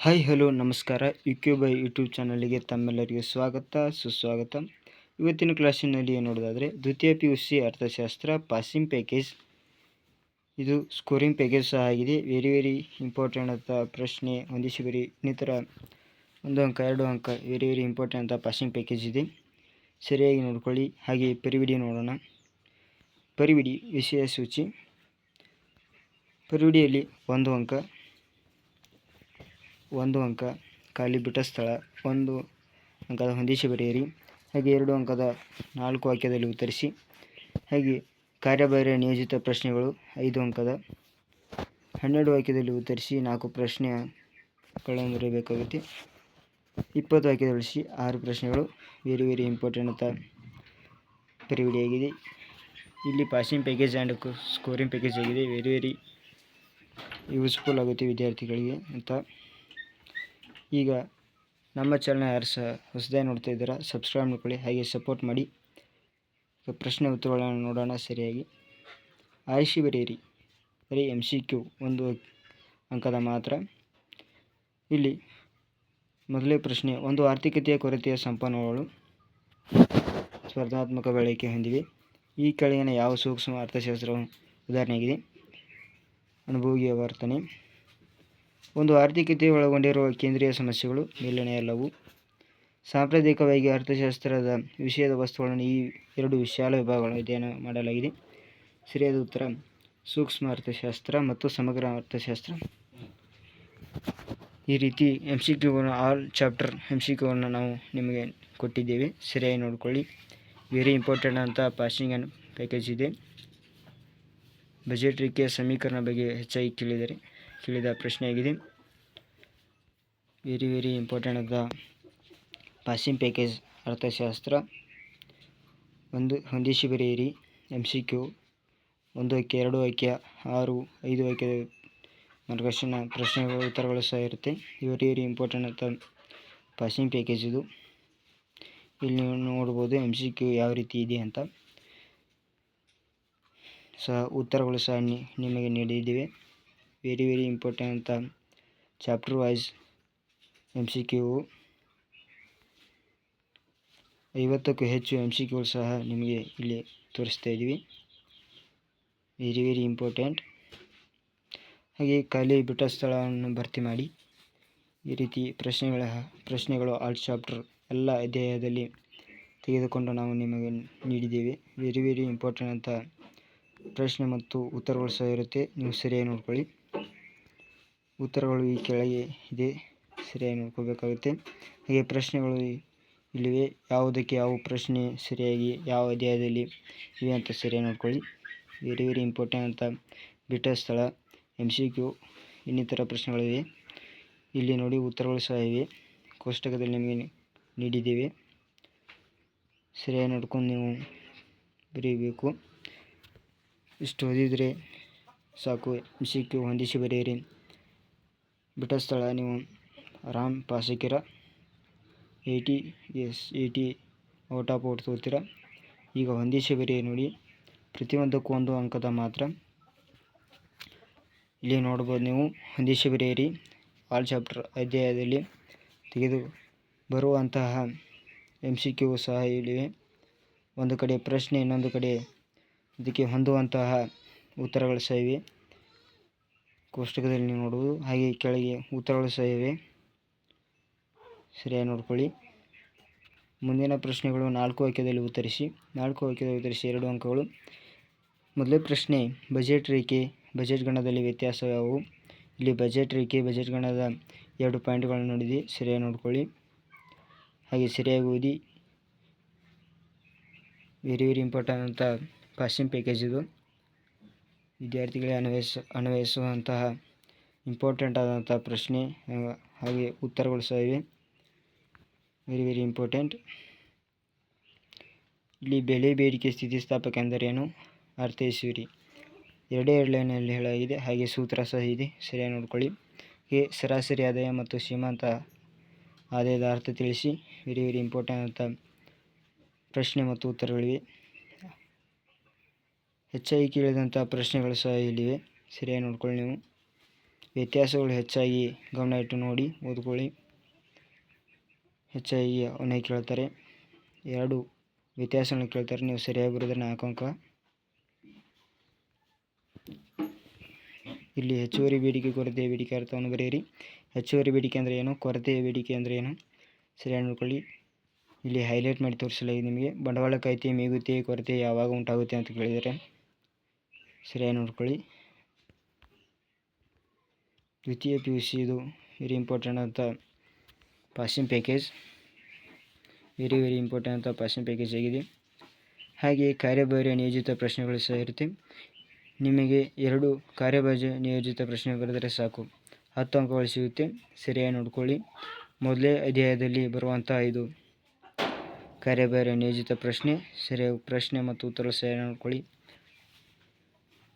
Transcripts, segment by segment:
Hi hello ನಮಸ್ಕಾರ. Buy YouTube ಚಾನಲ್ಗೆ ತಮ್ಮೆಲ್ಲರಿಗೂ ಸ್ವಾಗತ ಸುಸ್ವಾಗತ. ಇವತ್ತಿನ ಕ್ಲಾಸಿನಲ್ಲಿ ನೋಡೋದಾದರೆ ದ್ವಿತೀಯ PUC ಅರ್ಥಶಾಸ್ತ್ರ ಪಾಸಿಂಗ್ ಪ್ಯಾಕೇಜ್, ಇದು ಸ್ಕೋರಿಂಗ್ ಪ್ಯಾಕೇಜ್ ಸಹ ಆಗಿದೆ. ವೆರಿ ಇಂಪಾರ್ಟೆಂಟ್ ಅಂತ ಪ್ರಶ್ನೆ, ಹೊಂದಿಸಿ ಬರಿ, ಇನ್ನಿತರ 1 ಅಂಕ 2 ಅಂಕ ವೆರಿ ಇಂಪಾರ್ಟೆಂಟ್ ಅಂತ ಪಾಸಿಂಗ್ ಪ್ಯಾಕೇಜ್ ಇದೆ. ಸರಿಯಾಗಿ ನೋಡ್ಕೊಳ್ಳಿ. ಹಾಗೆ ಪರಿವಿಡಿ ನೋಡೋಣ. ಪರಿವಿಡಿ ವಿಷಯ ಸೂಚಿ. ಪರಿವಿಡಿಯಲ್ಲಿ 1 ಅಂಕ ಖಾಲಿ ಬಿಟ್ಟ ಸ್ಥಳ, 1 ಅಂಕದ ಹೊಂದಿಸಿ ಬರೆಯಿರಿ. ಹಾಗೆ 2 ಅಂಕದ 4 ವಾಕ್ಯದಲ್ಲಿ ಉತ್ತರಿಸಿ. ಹಾಗೆ ಕಾರ್ಯಭಾರ ನಿಯೋಜಿತ ಪ್ರಶ್ನೆಗಳು 5 ಅಂಕದ 12 ವಾಕ್ಯದಲ್ಲಿ ಉತ್ತರಿಸಿ 4 ಪ್ರಶ್ನೆಗಳನ್ನು ಬರೆಯಬೇಕಾಗುತ್ತೆ. 20 ವಾಕ್ಯದಲ್ಲಿ ಉಳಿಸಿ 6 ಪ್ರಶ್ನೆಗಳು. ವೆರಿ ಇಂಪಾರ್ಟೆಂಟ್ ಅಂತ ಪರಿವಿಡಿಯಾಗಿದೆ. ಇಲ್ಲಿ passing package and scoring package ಆಗಿದೆ. ವೆರಿ ಯೂಸ್ಫುಲ್ ಆಗುತ್ತೆ ವಿದ್ಯಾರ್ಥಿಗಳಿಗೆ ಅಂತ. ಈಗ ನಮ್ಮ ಚಾನಲ್ನ ಯಾರು ಸಹ ಹೊಸದಾಗಿ ನೋಡ್ತಾ ಇದ್ದೀರಾ, ಸಬ್ಸ್ಕ್ರೈಬ್ ಮಾಡ್ಕೊಳ್ಳಿ, ಹಾಗೆ ಸಪೋರ್ಟ್ ಮಾಡಿ. ಪ್ರಶ್ನೆ ಉತ್ತರಗಳನ್ನು ನೋಡೋಣ. ಸರಿಯಾಗಿ ಆರಿಸಿ ಬರೆಯಿರಿ. ಬರೀ MCQ 1 ಅಂಕದ ಮಾತ್ರ. ಇಲ್ಲಿ ಮೊದಲೇ ಪ್ರಶ್ನೆ, ಒಂದು ಆರ್ಥಿಕತೆಯ ಕೊರತೆಯ ಸಂಪನ್ಮೂಲಗಳು ಸ್ಪರ್ಧಾತ್ಮಕ ಬಳಕೆ ಹೊಂದಿವೆ. ಈ ಕೆಳಗಿನ ಯಾವ ಸೂಕ್ಷ್ಮ ಅರ್ಥಶಾಸ್ತ್ರ ಉದಾಹರಣೆಯಾಗಿದೆ? ಅನುಭೋಗಿ ವರ್ತನೆ. ಒಂದು ಆರ್ಥಿಕತೆ ಒಳಗೊಂಡಿರುವ ಕೇಂದ್ರೀಯ ಸಮಸ್ಯೆಗಳು ಮೇಲ್ನೆಯಲ್ಲವು. ಸಾಂಪ್ರದಾಯಿಕವಾಗಿ ಅರ್ಥಶಾಸ್ತ್ರದ ವಿಷಯದ ವಸ್ತುಗಳನ್ನು ಈ 2 ವಿಶಾಲ ವಿಭಾಗಗಳನ್ನು ಅಧ್ಯಯನ ಮಾಡಲಾಗಿದೆ. ಸರಿಯಾದ ಉತ್ತರ ಸೂಕ್ಷ್ಮ ಅರ್ಥಶಾಸ್ತ್ರ ಮತ್ತು ಸಮಗ್ರ ಅರ್ಥಶಾಸ್ತ್ರ. ಈ ರೀತಿ MCQ ಆಲ್ ಚಾಪ್ಟರ್ MCQವನ್ನು ನಾವು ನಿಮಗೆ ಕೊಟ್ಟಿದ್ದೇವೆ. ಸರಿಯಾಗಿ ನೋಡಿಕೊಳ್ಳಿ. ವೆರಿ ಇಂಪಾರ್ಟೆಂಟ್ ಅಂತ ಪಾಸಿಂಗ್ ಆ್ಯಂಡ್ ಪ್ಯಾಕೇಜ್ ಇದೆ. ಬಜೆಟ್ ರೇಖೆಯ ಸಮೀಕರಣ ಬಗ್ಗೆ ಹೆಚ್ಚಾಗಿ ಕೇಳಿದ ಪ್ರಶ್ನೆಯಾಗಿದೆ. ವೆರಿ ಇಂಪಾರ್ಟೆಂಟ್ ಅಂತ ಪಾಸಿಂಗ್ ಪ್ಯಾಕೇಜ್ ಅರ್ಥಶಾಸ್ತ್ರ. ಹೊಂದಿಸಿ ಬರೆಯಿರಿ. MCQ 1 ವಾಕ್ಯ 2 ವಾಕ್ಯ 6 5 ವಾಕ್ಯದ ಮಾರ್ಗದರ್ಶನ ಪ್ರಶ್ನೆಗಳು ಉತ್ತರಗಳು ಸಹ ಇರುತ್ತೆ. ವೆರಿ ಇಂಪಾರ್ಟೆಂಟ್ ಅಂತ ಪಾಸಿಂಗ್ ಪ್ಯಾಕೇಜ್ ಇದು. ಇಲ್ಲಿ ನೀವು ನೋಡ್ಬೋದು MCQ ಯಾವ ರೀತಿ ಇದೆ ಅಂತ ಸಹ ಉತ್ತರಗಳು ಸಹ ನಿಮಗೆ ನೀಡಿದ್ದೇವೆ. ವೆರಿ ಇಂಪಾರ್ಟೆಂಟ್ ಅಂತ ಚಾಪ್ಟರ್ ವೈಸ್ MCQ 50ಕ್ಕೂ ಹೆಚ್ಚು MCQ ಸಹ ನಿಮಗೆ ಇಲ್ಲಿ ತೋರಿಸ್ತಾ ಇದ್ದೀವಿ. Very important. ಹಾಗೆ ಖಾಲಿ ಬಿಟ್ಟ ಸ್ಥಳವನ್ನು ಭರ್ತಿ ಮಾಡಿ. ಈ ರೀತಿ ಪ್ರಶ್ನೆಗಳು ಆಲ್ ಚಾಪ್ಟರ್ ಎಲ್ಲ ಅಧ್ಯಾಯದಲ್ಲಿ ತೆಗೆದುಕೊಂಡು ನಾವು ನಿಮಗೆ ನೀಡಿದ್ದೇವೆ. ವೆರಿ ಇಂಪಾರ್ಟೆಂಟ್ ಅಂತ ಪ್ರಶ್ನೆ ಮತ್ತು ಉತ್ತರಗಳು ಸಹ ಇರುತ್ತೆ. ನೀವು ಸರಿಯಾಗಿ ನೋಡ್ಕೊಳ್ಳಿ. ಉತ್ತರಗಳು ಈ ಕೆಳಗೆ ಇದೆ, ಸರಿಯಾಗಿ ನೋಡ್ಕೋಬೇಕಾಗುತ್ತೆ. ಹಾಗೆ ಪ್ರಶ್ನೆಗಳು ಇಲ್ಲಿವೆ. ಯಾವುದಕ್ಕೆ ಯಾವ ಪ್ರಶ್ನೆ ಸರಿಯಾಗಿ ಯಾವ ಅಧ್ಯಾಯದಲ್ಲಿ ಇವೆ ಅಂತ ಸರಿಯಾಗಿ ನೋಡ್ಕೊಳ್ಳಿ. ವೆರಿ ಇಂಪಾರ್ಟೆಂಟ್ ಅಂತ ಬಿಟ್ಟ ಸ್ಥಳ, MCQ, ಇನ್ನಿತರ ಪ್ರಶ್ನೆಗಳಿವೆ. ಇಲ್ಲಿ ನೋಡಿ ಉತ್ತರಗಳು ಸಹ ಇವೆ, ಕೋಷ್ಟಕದಲ್ಲಿ ನಿಮಗೆ ನೀಡಿದ್ದೇವೆ. ಸರಿಯಾಗಿ ನೋಡ್ಕೊಂಡು ನೀವು ಬರೀಬೇಕು. ಇಷ್ಟು ಓದಿದರೆ ಸಾಕು. MCQ ಹೊಂದಿಸಿ ಬರೆಯಿರಿ. ಬಿಟ್ಟ ಸ್ಥಳ ನೀವು ಆರಾಮ್ ಪಾಸ್ ಹಾಕಿರ. 80 ಔಟ್ ಆಫ್ ತಗೋತೀರ. ಈಗ ಹೊಂದಿಸಿ ಬರೆಯಿರಿ. ನೋಡಿ, ಪ್ರತಿಯೊಂದಕ್ಕೂ 1 ಅಂಕದ ಮಾತ್ರ. ಇಲ್ಲಿ ನೋಡ್ಬೋದು ನೀವು. ಹೊಂದಿಸಿ ಬರೆಯಿರಿ. ಆಲ್ ಚಾಪ್ಟರ್ ಅಧ್ಯಾಯದಲ್ಲಿ ತೆಗೆದು ಬರುವಂತಹ MCQ ಸಹ ಇಲ್ಲಿವೆ. ಒಂದು ಕಡೆ ಪ್ರಶ್ನೆ, ಇನ್ನೊಂದು ಕಡೆ ಇದಕ್ಕೆ ಹೊಂದುವಂತಹ ಉತ್ತರಗಳು ಸಹ ಇವೆ. ಕೋಷ್ಟಕದಲ್ಲಿ ನೀವು ನೋಡುವುದು. ಹಾಗೆ ಕೆಳಗೆ ಉತ್ತರಗಳು ಸಹ ಇವೆ. ಸರಿಯಾಗಿ ನೋಡ್ಕೊಳ್ಳಿ. ಮುಂದಿನ ಪ್ರಶ್ನೆಗಳು 4 ವಾಕ್ಯದಲ್ಲಿ ಉತ್ತರಿಸಿ. 4 ವಾಕ್ಯದಲ್ಲಿ ಉತ್ತರಿಸಿ 2 ಅಂಕಗಳು. ಮೊದಲೇ ಪ್ರಶ್ನೆ, ಬಜೆಟ್ ರೇಖೆ ಬಜೆಟ್ ಗಣದಲ್ಲಿ ವ್ಯತ್ಯಾಸ ಯಾವುವು? ಇಲ್ಲಿ ಬಜೆಟ್ ರೇಖೆ ಬಜೆಟ್ ಗಣದ 2 ಪಾಯಿಂಟ್ಗಳನ್ನು ನೋಡಿದೆ. ಸರಿಯಾಗಿ ನೋಡ್ಕೊಳ್ಳಿ. ಹಾಗೆ ಸರಿಯಾಗಿ ಓದಿ. ವೆರಿ ಇಂಪಾರ್ಟೆಂಟ್ ಅಂತ ಪಾಸಿಂಗ್ ಪ್ಯಾಕೇಜ್ ಇದು. ವಿದ್ಯಾರ್ಥಿಗಳಿಗೆ ಅನ್ವಯಿಸುವಂತಹ ಇಂಪಾರ್ಟೆಂಟ್ ಆದಂಥ ಪ್ರಶ್ನೆ, ಹಾಗೆ ಉತ್ತರಗಳು ಸಹ ಇವೆ. Very important. ಇಲ್ಲಿ ಬೆಲೆ ಬೇಡಿಕೆ ಸ್ಥಿತಿಸ್ಥಾಪಕ ಎಂದರೇನು ಅರ್ಥೈಸುವಿರಿ? ಎರಡೇ ಲೈನಲ್ಲಿ ಹೇಳಲಾಗಿದೆ. ಹಾಗೆ ಸೂತ್ರ ಸಹ ಇದೆ, ಸರಿಯಾಗಿ ನೋಡ್ಕೊಳ್ಳಿ. ಹಾಗೆ ಸರಾಸರಿ ಆದಾಯ ಮತ್ತು ಶ್ರೀಮಂತ ಆದಾಯದ ಅರ್ಥ ತಿಳಿಸಿ. ವೆರಿ ಇಂಪಾರ್ಟೆಂಟ್ ಅಂತ ಪ್ರಶ್ನೆ ಮತ್ತು ಉತ್ತರಗಳಿವೆ. ಹೆಚ್ಚಾಗಿ ಕೇಳಿದಂಥ ಪ್ರಶ್ನೆಗಳು ಸಹ ಇಲ್ಲಿವೆ. ಸರಿಯಾಗಿ ನೋಡ್ಕೊಳ್ಳಿ ನೀವು. ವ್ಯತ್ಯಾಸಗಳು ಹೆಚ್ಚಾಗಿ ಗಮನ ಇಟ್ಟು ನೋಡಿ ಓದ್ಕೊಳ್ಳಿ. ಹೆಚ್ಚಾಗಿ ಅವನೇ ಕೇಳ್ತಾರೆ, 2 ವ್ಯತ್ಯಾಸಗಳನ್ನು ಕೇಳ್ತಾರೆ. ನೀವು ಸರಿಯಾಗಿ ಬರೆದ್ರೆ 4 ಅಂಕ. ಇಲ್ಲಿ ಹೆಚ್ಚುವರಿ ಬೇಡಿಕೆ ಕೊರತೆಯ ಬೇಡಿಕೆ ಅರ್ಥವನ್ನು ಬರೆಯಿರಿ. ಹೆಚ್ಚುವರಿ ಬೇಡಿಕೆ ಅಂದರೆ ಏನು, ಕೊರತೆಯ ಬೇಡಿಕೆ ಅಂದರೆ ಏನು ಸರಿಯಾಗಿ ನೋಡ್ಕೊಳ್ಳಿ. ಇಲ್ಲಿ ಹೈಲೈಟ್ ಮಾಡಿ ತೋರಿಸಲಾಗಿದೆ ನಿಮಗೆ. ಬಂಡವಾಳ ಕಾಯ್ದೆ ಮೇಗುತ್ತೆ ಕೊರತೆ ಯಾವಾಗ ಉಂಟಾಗುತ್ತೆ ಅಂತ ಕೇಳಿದರೆ ಸರಿಯಾಗಿ ನೋಡ್ಕೊಳ್ಳಿ. ದ್ವಿತೀಯ PUC ಇದು ವೆರಿ ಇಂಪಾರ್ಟೆಂಟ್ ಅಂತ ಪಾಸಿಂಗ್ ಪ್ಯಾಕೇಜ್, ವೆರಿ ಇಂಪಾರ್ಟೆಂಟ್ ಅಂತ ಪಾಸಿಂಗ್ ಪ್ಯಾಕೇಜ್ ಆಗಿದೆ. ಹಾಗೆಯೇ ಕಾರ್ಯಭಾರ ನಿಯೋಜಿತ ಪ್ರಶ್ನೆಗಳು ಸಹ ಇರುತ್ತೆ. ನಿಮಗೆ 2 ಕಾರ್ಯಭಾರ ನಿಯೋಜಿತ ಪ್ರಶ್ನೆ ಬರೆದರೆ ಸಾಕು, 10 ಅಂಕಗಳು ಸಿಗುತ್ತೆ. ಸರಿಯಾಗಿ ನೋಡ್ಕೊಳ್ಳಿ. ಮೊದಲೇ ಅಧ್ಯಾಯದಲ್ಲಿ ಬರುವಂಥ 5 ಕಾರ್ಯಭಾರ ನಿಯೋಜಿತ ಪ್ರಶ್ನೆ, ಸರಿಯಾಗಿ ಪ್ರಶ್ನೆ ಮತ್ತು ಉತ್ತರ ಸರಿಯಾಗಿ ನೋಡ್ಕೊಳ್ಳಿ.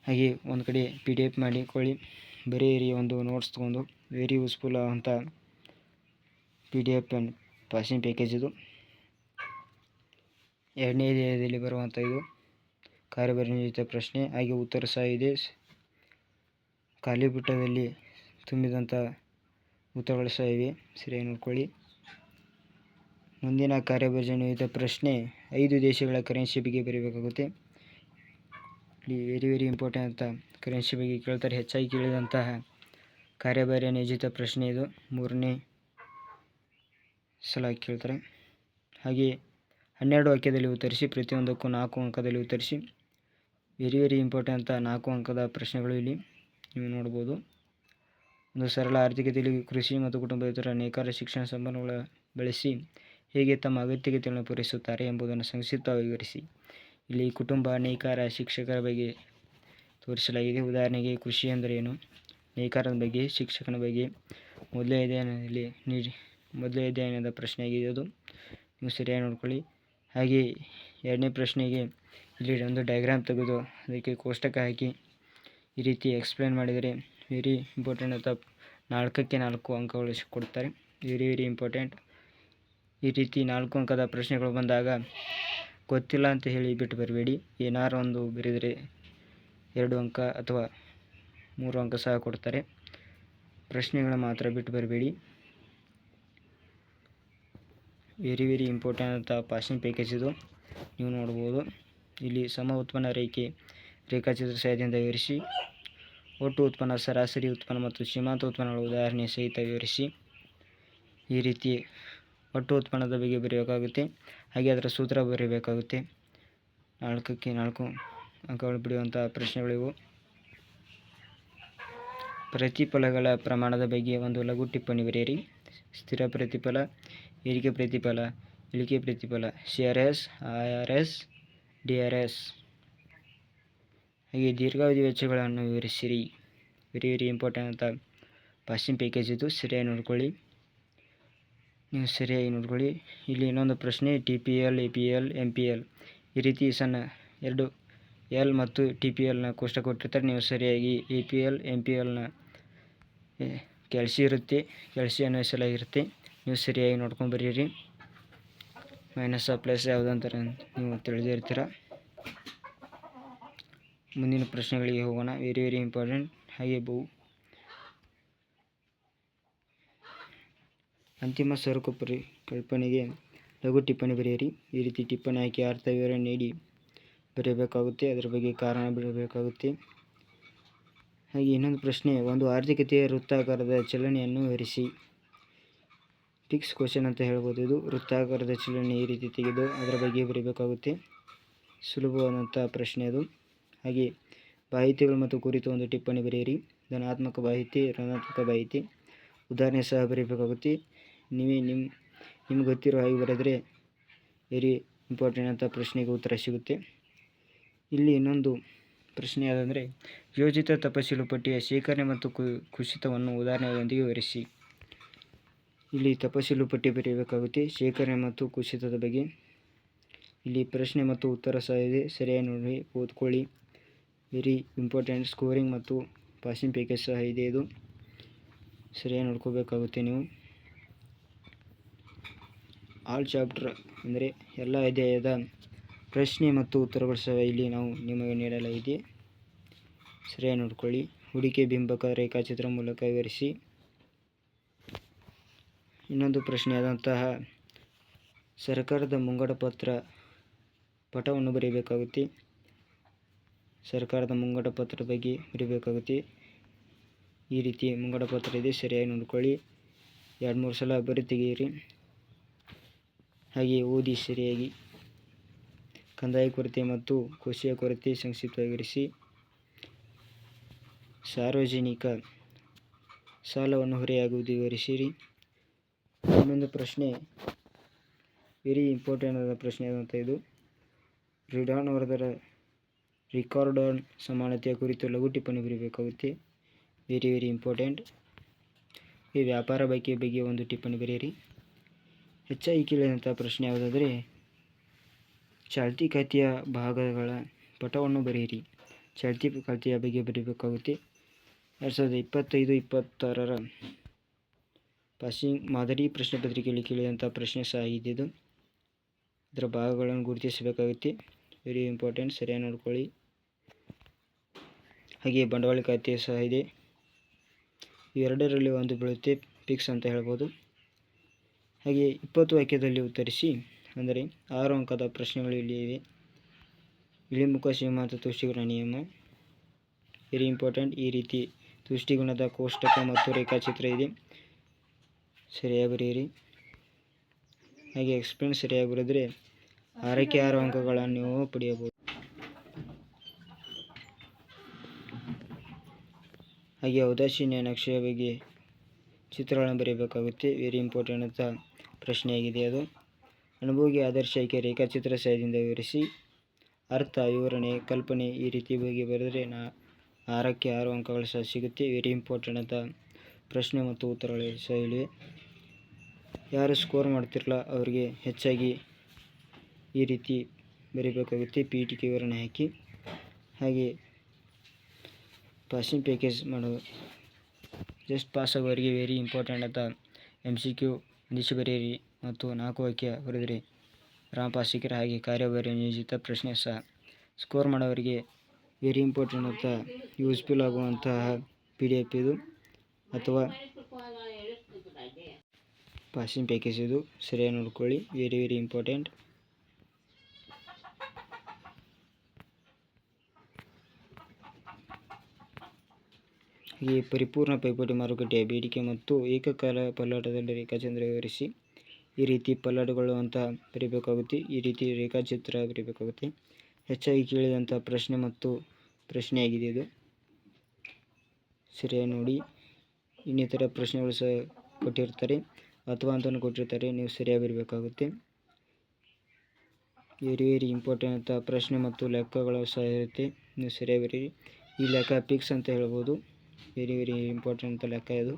ಹಾಗೆ ಒಂದು ಕಡೆ PDF ಮಾಡಿಕೊಳ್ಳಿ, ಬರೆಯಿರಿ. ಒಂದು ನೋಟ್ಸ್ ತೊಗೊಂಡು ವೆರಿ ಯೂಸ್ಫುಲ್ ಅಂತ PDF ಆ್ಯಂಡ್ ಪಾಸಿಂಗ್ ಪ್ಯಾಕೇಜ್ ಇದು. 2ನೇ ಅಧ್ಯಾಯದಲ್ಲಿ ಬರುವಂಥ ಇದು ಕಾರ್ಯಭಾರ ನಿಯೋಜಿತ ಪ್ರಶ್ನೆ. ಹಾಗೆ ಉತ್ತರ ಸಹ ಇದೆ. ಖಾಲಿ ಪುಟದಲ್ಲಿ ತುಂಬಿದಂಥ ಉತ್ತರಗಳು ಸಹ ಇವೆ, ಸರಿಯಾಗಿ ನೋಡ್ಕೊಳ್ಳಿ. ಮುಂದಿನ ಕಾರ್ಯಭಾರ ನಿಯೋಜಿತ ಪ್ರಶ್ನೆ 5 ದೇಶಗಳ ಕರೆನ್ಸಿ ಬಗ್ಗೆ ಬರೀಬೇಕಾಗುತ್ತೆ. ಇಲ್ಲಿ ವೆರಿ ಇಂಪಾರ್ಟೆಂಟ್ ಅಂತ ಕರೆನ್ಸಿ ಬಗ್ಗೆ ಕೇಳ್ತಾರೆ. ಹೆಚ್ಚಾಗಿ ಕೇಳಿದಂತಹ ಕಾರ್ಯಭಾರ ನಿಯೋಜಿತ ಪ್ರಶ್ನೆ ಇದು, 3ನೇ ಸಲ ಕೇಳ್ತಾರೆ. ಹಾಗೆ 12 ವಾಕ್ಯದಲ್ಲಿ ಉತ್ತರಿಸಿ, ಪ್ರತಿಯೊಂದಕ್ಕೂ 4 ಅಂಕದಲ್ಲಿ ಉತ್ತರಿಸಿ. ವೆರಿ ಇಂಪಾರ್ಟೆಂಟ್ ಅಂತ 4 ಅಂಕದ ಪ್ರಶ್ನೆಗಳು ಇಲ್ಲಿ ನೀವು ನೋಡ್ಬೋದು. ಒಂದು ಸರಳ ಆರ್ಥಿಕತೆಯಲ್ಲಿ ಕೃಷಿ ಮತ್ತು ಕುಟುಂಬೇತರ ನೇಕಾರ ಶಿಕ್ಷಣ ಸಂಪನ್ಮೂಲ ಬಳಸಿ ಹೇಗೆ ತಮ್ಮ ಅಗತ್ಯತೆಗಳನ್ನು ಪೂರೈಸುತ್ತಾರೆ ಎಂಬುದನ್ನು ಸಂಕ್ಷಿಪ್ತವಾಗಿ ವಿವರಿಸಿ. ಇಲ್ಲಿ ಕುಟುಂಬ, ನೇಕಾರ, ಶಿಕ್ಷಕರ ಬಗ್ಗೆ ತೋರಿಸಲಾಗಿದೆ. ಉದಾಹರಣೆಗೆ ಕೃಷಿ ಅಂದರೆ ಏನು, ನೇಕಾರದ ಬಗ್ಗೆ, ಶಿಕ್ಷಕನ ಬಗ್ಗೆ ಮೊದಲೇ ಅಧ್ಯಯನದ ಪ್ರಶ್ನೆಯಾಗಿದೆ ಅದು, ನೀವು ಸರಿಯಾಗಿ ನೋಡ್ಕೊಳ್ಳಿ. ಹಾಗೆ 2ನೇ ಪ್ರಶ್ನೆಗೆ ಇಲ್ಲಿ ಒಂದು ಡಯಾಗ್ರಾಮ್ ತೆಗೆದು ಅದಕ್ಕೆ ಕೋಷ್ಟಕ ಹಾಕಿ ಈ ರೀತಿ ಎಕ್ಸ್ಪ್ಲೇನ್ ಮಾಡಿದರೆ ವೆರಿ ಇಂಪಾರ್ಟೆಂಟ್ ಅಂತ 4ಕ್ಕೆ 4 ಅಂಕಗಳು ಕೊಡ್ತಾರೆ. Very important. ಈ ರೀತಿ 4 ಅಂಕದ ಪ್ರಶ್ನೆಗಳು ಬಂದಾಗ ಗೊತ್ತಿಲ್ಲ ಅಂತ ಹೇಳಿ ಬಿಟ್ಟು ಬರಬೇಡಿ. ಏನಾರು ಒಂದು ಬರೆದರೆ 2 ಅಂಕ ಅಥವಾ 3 ಅಂಕ ಸಹ ಕೊಡ್ತಾರೆ. ಪ್ರಶ್ನೆಗಳು ಮಾತ್ರ ಬಿಟ್ಟು ಬರಬೇಡಿ. ವೆರಿ ಇಂಪಾರ್ಟೆಂಟ್ ಅಂತ ಪಾಸಿಂಗ್ ಪ್ಯಾಕೇಜ್ ಇದು, ನೀವು ನೋಡ್ಬೋದು. ಇಲ್ಲಿ ಸಮ ಉತ್ಪನ್ನ ರೇಖಾಚಿತ್ರ ಸಹಾಯದಿಂದ ವಿವರಿಸಿ. ಒಟ್ಟು ಉತ್ಪನ್ನ, ಸರಾಸರಿ ಉತ್ಪನ್ನ ಮತ್ತು ಸೀಮಾಂತ ಉತ್ಪನ್ನಗಳ ಉದಾಹರಣೆ ಸಹಿತ ವಿವರಿಸಿ. ಈ ರೀತಿ ಒಟ್ಟು ಉತ್ಪನ್ನದ ಬಗ್ಗೆ ಬರೆಯಬೇಕಾಗುತ್ತೆ. ಹಾಗೆ ಅದರ ಸೂತ್ರ ಬರೆಯಬೇಕಾಗುತ್ತೆ. 4ಕ್ಕೆ 4 ಅಂಕಗಳು ಪಡೆಯುವಂಥ ಪ್ರಶ್ನೆಗಳಿವು. ಪ್ರತಿಫಲಗಳ ಪ್ರಮಾಣದ ಬಗ್ಗೆ ಒಂದು ಲಘು ಟಿಪ್ಪಣಿ ಬರೆಯಿರಿ. ಸ್ಥಿರ ಪ್ರತಿಫಲ, ಏರಿಕೆ ಪ್ರತಿಫಲ, ಇಳಿಕೆ ಪ್ರತಿಫಲ, CRS, IRS, DRS. ಹಾಗೆ ದೀರ್ಘಾವಧಿ ವೆಚ್ಚಗಳನ್ನು ವಿವರಿಸಿರಿ. ವೆರಿ ಇಂಪಾರ್ಟೆಂಟ್ ಅಂತ ಪಾಸಿಂಗ್ ಪ್ಯಾಕೇಜ್ ಇದು, ಸರಿಯಾಗಿ ನೋಡ್ಕೊಳ್ಳಿ. ನೀವು ಸರಿಯಾಗಿ ನೋಡ್ಕೊಳ್ಳಿ. ಇಲ್ಲಿ ಇನ್ನೊಂದು ಪ್ರಶ್ನೆ, TPL, APL, MPL ಈ ರೀತಿ ಸಣ್ಣ 2 L ಮತ್ತು TPLನ ಕೋಷ್ಟಕ ಕೊಟ್ಟಿರ್ತಾರೆ. ನೀವು ಸರಿಯಾಗಿ APL, MPLನ ಕ್ಯಾಲ್ಸಿ ಇರುತ್ತೆ, ಕ್ಯಾಲ್ಸಿ ಅನ್ವಯಿಸಲಾಗಿರುತ್ತೆ. ನೀವು ಸರಿಯಾಗಿ ನೋಡ್ಕೊಂಡು ಬರೀರಿ. ಮೈನಸ್ ಪ್ಲಸ್ ಯಾವುದಂತಾರೆ ನೀವು ತಿಳಿದಿರ್ತೀರ. ಮುಂದಿನ ಪ್ರಶ್ನೆಗಳಿಗೆ ಹೋಗೋಣ. Very important. ಹಾಗೆ ಅಂತಿಮ ಸರಕು ಪರಿಕಲ್ಪನೆಗೆ ಲಘು ಟಿಪ್ಪಣಿ ಬರೆಯಿರಿ. ಈ ರೀತಿ ಟಿಪ್ಪಣಿ ಹಾಕಿ ಅರ್ಥ ವಿವರಣೆ ನೀಡಿ ಬರೆಯಬೇಕಾಗುತ್ತೆ. ಅದರ ಬಗ್ಗೆ ಕಾರಣ ಬರೆಯಬೇಕಾಗುತ್ತೆ. ಹಾಗೆ ಇನ್ನೊಂದು ಪ್ರಶ್ನೆ, ಒಂದು ಆರ್ಥಿಕತೆಯ ವೃತ್ತಾಕಾರದ ಚಲನೆಯನ್ನು ವಿವರಿಸಿ. ಫಿಕ್ಸ್ ಕ್ವಶನ್ ಅಂತ ಹೇಳ್ಬೋದು ಇದು. ವೃತ್ತಾಕಾರದ ಚಲನೆ ಈ ರೀತಿ ತೆಗೆದು ಅದರ ಬಗ್ಗೆ ಬರೆಯಬೇಕಾಗುತ್ತೆ. ಸುಲಭವಾದಂಥ ಪ್ರಶ್ನೆ ಅದು. ಹಾಗೆ ಮಾಹಿತಿಗಳು ಮತ್ತು ಕುರಿತು ಒಂದು ಟಿಪ್ಪಣಿ ಬರೆಯಿರಿ. ಧನಾತ್ಮಕ ಮಾಹಿತಿ, ಋಣಾತ್ಮಕ ಮಾಹಿತಿ, ಉದಾಹರಣೆ ಸಹ ಬರೆಯಬೇಕಾಗುತ್ತೆ. ನೀವೇ ನಿಮ್ಗೆ ಗೊತ್ತಿರೋ ಹಾಗೆ ಬರೆದರೆ ವೆರಿ ಇಂಪಾರ್ಟೆಂಟ್ ಅಂತ ಪ್ರಶ್ನೆಗೆ ಉತ್ತರ ಸಿಗುತ್ತೆ. ಇಲ್ಲಿ ಇನ್ನೊಂದು ಪ್ರಶ್ನೆ ಯಾವುದಂದರೆ, ಯೋಜಿತ ತಪಶೀಲು ಪಟ್ಟಿಯ ಶೇಖರಣೆ ಮತ್ತು ಕುಸಿತವನ್ನು ಉದಾಹರಣೆಗಳೊಂದಿಗೆ ವಿವರಿಸಿ. ಇಲ್ಲಿ ತಪಶೀಲು ಪಟ್ಟಿ ಬರೆಯಬೇಕಾಗುತ್ತೆ, ಶೇಖರಣೆ ಮತ್ತು ಕುಸಿತದ ಬಗ್ಗೆ. ಇಲ್ಲಿ ಪ್ರಶ್ನೆ ಮತ್ತು ಉತ್ತರ ಸಹ ಇದೆ, ಸರಿಯಾಗಿ ನೋಡಿ ಓದ್ಕೊಳ್ಳಿ. Very important. ಸ್ಕೋರಿಂಗ್ ಮತ್ತು ಪಾಸಿಂಗ್ ಪ್ಯಾಕೇಜ್ ಸಹ ಇದೆ ಇದು, ಸರಿಯಾಗಿ ನೋಡ್ಕೋಬೇಕಾಗುತ್ತೆ ನೀವು. ಆಲ್ ಚಾಪ್ಟರ್ ಅಂದರೆ ಎಲ್ಲ ಅಧ್ಯಾಯದ ಪ್ರಶ್ನೆ ಮತ್ತು ಉತ್ತರಗಳು ಸಹ ಇಲ್ಲಿ ನಿಮಗೆ ನೀಡಲಾಗಿದೆ, ಸರಿಯಾಗಿ ನೋಡ್ಕೊಳ್ಳಿ ಹೂಡಿಕೆ ಬಿಂಬಕ ರೇಖಾಚಿತ್ರ ಮೂಲಕ ವಿವರಿಸಿ. ಇನ್ನೊಂದು ಪ್ರಶ್ನೆಯಾದಂತಹ ಸರ್ಕಾರದ ಮುಂಗಡ ಪಟವನ್ನು ಬರೀಬೇಕಾಗುತ್ತೆ. ಸರ್ಕಾರದ ಮುಂಗಡ ಪತ್ರದ ಬಗ್ಗೆ ಬರೀಬೇಕಾಗುತ್ತೆ. ಈ ರೀತಿ ಮುಂಗಡ ಪತ್ರ ಇದೆ, ಸರಿಯಾಗಿ ನೋಡ್ಕೊಳ್ಳಿ. 2-3 ಸಲ ಬರಿ ತೆಗೆಯಿರಿ. ಹಾಗೆ ಓದಿ ಸರಿಯಾಗಿ. ಕಂದಾಯ ಕೊರತೆ ಮತ್ತು ಕೋಶೀಯ ಕೊರತೆ ಸಂಕ್ಷಿಪ್ತವಾಗಿ ವಿವರಿಸಿ. ಸಾರ್ವಜನಿಕ ಸಾಲವನ್ನು ಹೊರೆಯಾಗುವುದು ವಿವರಿಸಿರಿ. ಇನ್ನೊಂದು ಪ್ರಶ್ನೆ ವೆರಿ ಇಂಪಾರ್ಟೆಂಟ್ ಆದ ಪ್ರಶ್ನೆ ಆದಂಥ ಇದು. ರಿಡಾನ್ ಅವರ ರಿಕಾರ್ಡ್ ಆನ್ ಸಮಾನತೆಯ ಕುರಿತು ಲಘು ಟಿಪ್ಪಣಿ ಬರೀಬೇಕಾಗುತ್ತೆ. Very important. ಈ ವ್ಯಾಪಾರ ಬಗ್ಗೆ ಒಂದು ಟಿಪ್ಪಣಿ ಬರೆಯಿರಿ. ಹೆಚ್ಚಾಗಿ ಕೇಳಿದಂಥ ಪ್ರಶ್ನೆ ಯಾವುದಾದರೆ ಚಾಲ್ತಿ ಖಾತೆಯ ಭಾಗಗಳ ಪಟವನ್ನು ಬರೆಯಿರಿ. ಚಾಲ್ತಿ ಖಾತೆಯ ಬಗ್ಗೆ ಬರೀಬೇಕಾಗುತ್ತೆ. 2025-26 ಪಾಸಿಂಗ್ ಮಾದರಿ ಪ್ರಶ್ನೆ ಪತ್ರಿಕೆಯಲ್ಲಿ ಕೇಳಿದಂಥ ಪ್ರಶ್ನೆ ಸಹ ಇದು. ಇದರ ಭಾಗಗಳನ್ನು ಗುರುತಿಸಬೇಕಾಗುತ್ತೆ. ವೆರಿ ಇಂಪಾರ್ಟೆಂಟ್, ಸರಿಯಾಗಿ ನೋಡ್ಕೊಳ್ಳಿ. ಹಾಗೆ ಬಂಡವಾಳ ಖಾತೆ ಸಹ ಇದೆ. ಇವೆರಡರಲ್ಲಿ ಒಂದು ಬೀಳುತ್ತೆ, ಫಿಕ್ಸ್ ಅಂತ ಹೇಳ್ಬೋದು. ಹಾಗೆ 20 ವಾಕ್ಯದಲ್ಲಿ ಉತ್ತರಿಸಿ, ಅಂದರೆ 6 ಅಂಕದ ಪ್ರಶ್ನೆಗಳು ಇಲ್ಲಿ ಇವೆ. ಇಳಿಮುಖ ಸೀಮಾಂತ ತುಷ್ಟಿಗುಣ ನಿಯಮ ವೆರಿ ಇಂಪಾರ್ಟೆಂಟ್. ಈ ರೀತಿ ತುಷ್ಟಿಗುಣದ ಕೋಷ್ಟಕ ಮತ್ತು ರೇಖಾಚಿತ್ರ ಇದೆ, ಸರಿಯಾಗಿ ಬರೆಯಿರಿ. ಹಾಗೆ ಎಕ್ಸ್ಪ್ಲೇನ್ ಸರಿಯಾಗಿ ಬರೆದರೆ 6ಕ್ಕೆ 6 ಅಂಕಗಳನ್ನು ನೀವು ಪಡೆಯಬಹುದು. ಹಾಗೆ ಔದಾಸೀನ್ಯ ನಕ್ಷೆಯ ಬಗ್ಗೆ ಚಿತ್ರಗಳನ್ನು ಬರೆಯಬೇಕಾಗುತ್ತೆ. ವೆರಿ ಇಂಪಾರ್ಟೆಂಟ್ ಅಂತ ಪ್ರಶ್ನೆಯಾಗಿದೆ ಅದು. ಅನುಭೋಗಿ ಆದರ್ಶ ಆಯ್ಕೆ ರೇಖಾಚಿತ್ರ ಸಹಾಯದಿಂದ ವಿವರಿಸಿ. ಅರ್ಥ, ವಿವರಣೆ, ಕಲ್ಪನೆ ಈ ರೀತಿ ಬಗ್ಗೆ ಬರೆದರೆ 6ಕ್ಕೆ 6 ಅಂಕಗಳು ಸಹ ಸಿಗುತ್ತೆ. ವೆರಿ ಇಂಪಾರ್ಟೆಂಟ್ ಅಂತ ಪ್ರಶ್ನೆ ಮತ್ತು ಉತ್ತರಗಳು ಸಹ ಇವೆ. ಯಾರು ಸ್ಕೋರ್ ಮಾಡ್ತಿರಲ್ಲ ಅವರಿಗೆ ಹೆಚ್ಚಾಗಿ ಈ ರೀತಿ ಬರೀಬೇಕಾಗುತ್ತೆ, ಪೀಠಿಕೆ ವಿವರಣೆ ಹಾಕಿ. ಹಾಗೆ ಪಾಸಿಂಗ್ ಪ್ಯಾಕೇಜ್ ಮಾಡೋದು ಜಸ್ಟ್ ಪಾಸ್ ಆಗೋರಿಗೆ ವೆರಿ ಇಂಪಾರ್ಟೆಂಟ್ ಅಂತ MCQ ಹೊಂದಿಸಿ ಬರೆಯಿರಿ ಮತ್ತು 4 ವಾಕ್ಯ ಬರೆದರೆ ಪಾಸ್ ಸಿಕ್ಕರೆ. ಹಾಗೆ ಕಾರ್ಯಭಾರ ನಿಯೋಜಿತ ಪ್ರಶ್ನೆ ಸಹ ಸ್ಕೋರ್ ಮಾಡೋರಿಗೆ ವೆರಿ ಇಂಪಾರ್ಟೆಂಟ್ ಅಂತ ಯೂಸ್ಫುಲ್ ಆಗುವಂತಹ PDF ಇದು ಅಥವಾ ಪಾಸಿಂಗ್ ಪ್ಯಾಕೇಜ್ ಇದು, ಸರಿಯಾಗಿ ನೋಡ್ಕೊಳ್ಳಿ. Very important. ಹಾಗೆ ಪರಿಪೂರ್ಣ ಪೈಪೋಟಿ ಮಾರುಕಟ್ಟೆಯ ಬೇಡಿಕೆ ಮತ್ತು ಏಕಕಾಲ ಪಲ್ಲಾಟದಲ್ಲಿ ರೇಖಾಚಿತ್ರ ವಿವರಿಸಿ. ಈ ರೀತಿ ಪಲ್ಲಾಟಗಳು ಅಂತ ಬರೀಬೇಕಾಗುತ್ತೆ. ಈ ರೀತಿ ರೇಖಾಚಿತ್ರ ಬರೀಬೇಕಾಗುತ್ತೆ. ಹೆಚ್ಚಾಗಿ ಕೇಳಿದಂಥ ಪ್ರಶ್ನೆ ಮತ್ತು ಪ್ರಶ್ನೆಯಾಗಿದೆ ಇದು, ಸರಿಯಾಗಿ ನೋಡಿ. ಇನ್ನಿತರ ಪ್ರಶ್ನೆಗಳು ಸಹ ಕೊಟ್ಟಿರ್ತಾರೆ ಅಥವಾ ಅಂತಲೂ ಕೊಟ್ಟಿರ್ತಾರೆ, ನೀವು ಸರಿಯಾಗಿ ಬರೀಬೇಕಾಗುತ್ತೆ. ವೆರಿ ಇಂಪಾರ್ಟೆಂಟ್ ಅಂತ ಪ್ರಶ್ನೆ ಮತ್ತು ಲೆಕ್ಕಗಳು ಸಹ ಇರುತ್ತೆ, ನೀವು ಸರಿಯಾಗಿ ಬರೀರಿ. ಈ ಲೆಕ್ಕ ಫಿಕ್ಸ್ ಅಂತ ಹೇಳ್ಬೋದು. ವೆರಿ ಇಂಪಾರ್ಟೆಂಟ್ ಅಂತ ಲೆಕ್ಕ ಇದು.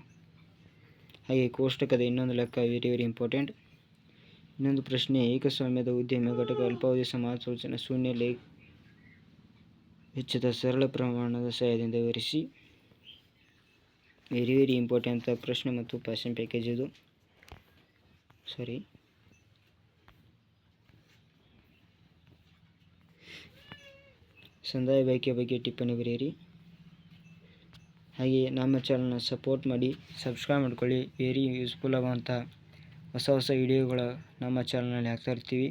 ಹಾಗೆ ಕೋಷ್ಟಕದ ಇನ್ನೊಂದು ಲೆಕ್ಕ ವೆರಿ ಇಂಪಾರ್ಟೆಂಟ್. ಇನ್ನೊಂದು ಪ್ರಶ್ನೆ ಏಕಸ್ವಾಮ್ಯದ ಉದ್ಯಮ ಘಟಕ ಅಲ್ಪಾವಧಿ ಸಮಾಲೋಚನಾ ಶೂನ್ಯ ವೆಚ್ಚದ ಸರಳ ಪ್ರಮಾಣದ ಸಹಾಯದಿಂದ ವಿವರಿಸಿ. ವೆರಿ ಇಂಪಾರ್ಟೆಂಟ್ ಅಂತ ಪ್ರಶ್ನೆ ಮತ್ತು ಪಾಸಿಂಗ್ ಪ್ಯಾಕೇಜ್ ಇದು. ಸಂದಾಯ ಬಾಕಿಯ ಬಗ್ಗೆ ಟಿಪ್ಪಣಿ ಬರೆಯಿರಿ. ಹಾಗೆ ನಮ್ಮ ಚಾನಲ್ನ ಸಪೋರ್ಟ್ ಮಾಡಿ, ಸಬ್ಸ್ಕ್ರೈಬ್ ಮಾಡ್ಕೊಳ್ಳಿ. ವೆರಿ ಯೂಸ್ಫುಲ್ ಆಗುವಂಥ ಹೊಸ ವಿಡಿಯೋಗಳ ನಮ್ಮ ಚಾನಲ್ನಲ್ಲಿ ಹಾಕ್ತಾ ಇರ್ತೀವಿ.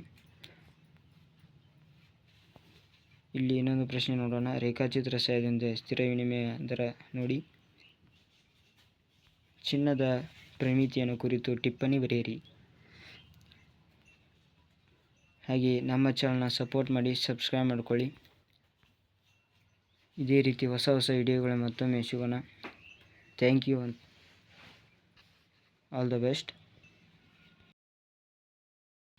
ಇಲ್ಲಿ ಇನ್ನೊಂದು ಪ್ರಶ್ನೆ ನೋಡೋಣ. ರೇಖಾಚಿತ್ರ ಸಹಾಯದಿಂದ ಸ್ಥಿರ ವಿನಿಮಯ ದರ ನೋಡಿ. ಚಿನ್ನದ ಪ್ರಮಿತಿಯನ್ನು ಕುರಿತು ಟಿಪ್ಪಣಿ ಬರೆಯಿರಿ. ಹಾಗೆ ನಮ್ಮ ಚಾನಲ್ನ ಸಪೋರ್ಟ್ ಮಾಡಿ, ಸಬ್ಸ್ಕ್ರೈಬ್ ಮಾಡ್ಕೊಳ್ಳಿ. ಇದೇ ರೀತಿ ಹೊಸ ವಿಡಿಯೋಗಳ ಮತ್ತೊಮ್ಮೆ ಸಿಗೋಣ. Thank you. All the best.